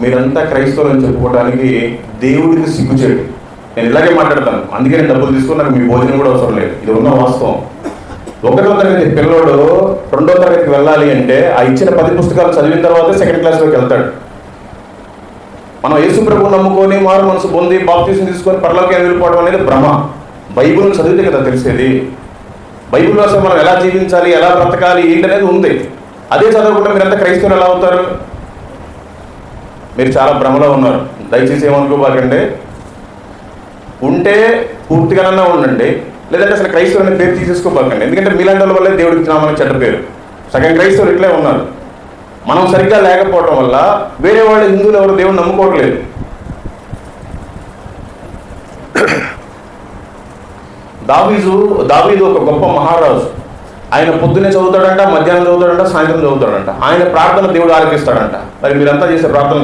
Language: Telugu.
మీరంతా క్రైస్తవులు అని చెప్పుకోవడానికి దేవుడికి సిగ్గుచేడు. నేను ఇలాగే మాట్లాడతాను, అందుకే నేను డబ్బులు తీసుకుని నాకు మీ భోజనం కూడా అవసరం లేదు. ఇది ఉన్న వాస్తవం. 1వ తరగతి పిల్లోడు 2వ తరగతికి వెళ్ళాలి అంటే ఆ ఇచ్చిన 10 పుస్తకాలు చదివిన తర్వాత 2nd క్లాస్లోకి వెళ్తాడు. మనం యేసు ప్రభువుని నమ్ముకొని మారు మనసు పొంది బాప్తిసం తీసుకొని పరలోకానికి వెళ్ళిపోవడం అనేది భ్రమ. బైబిల్ని చదివితే కదా తెలిసేది. బైబిల్ అసలు మనం ఎలా జీవించాలి, ఎలా బ్రతకాలి ఏంటనేది ఉంది. అదే చదవకుండా మీరంతా క్రైస్తవులు ఎలా అవుతారు? మీరు చాలా భ్రమలో ఉన్నారు. దయచేసి ఏమనుకోబాకండి. ఉంటే పూర్తిగానన్నా ఉండండి, లేదంటే అసలు క్రైస్తవులు అనే పేరు తీసేసుకోబాకండి. ఎందుకంటే మీలాంటి వాళ్ళ వల్లే దేవుడికి నామని చెడ్డ పేరు. సగం క్రైస్తవులు ఇట్లే ఉన్నారు. మనం సరిగ్గా లేకపోవడం వల్ల వేరే వాళ్ళు హిందువులు ఎవరు దేవుడిని నమ్ముకోవట్లేదు. దావీదు ఒక గొప్ప మహారాజు. ఆయన పొద్దున్నే చదువుతాడంట, మధ్యాహ్నం చదువుతాడంట, సాయంత్రం చదువుతాడంట. ఆయన ప్రార్థన దేవుడు ఆలకిస్తాడంట. మరి మీరంతా చేసే ప్రార్థన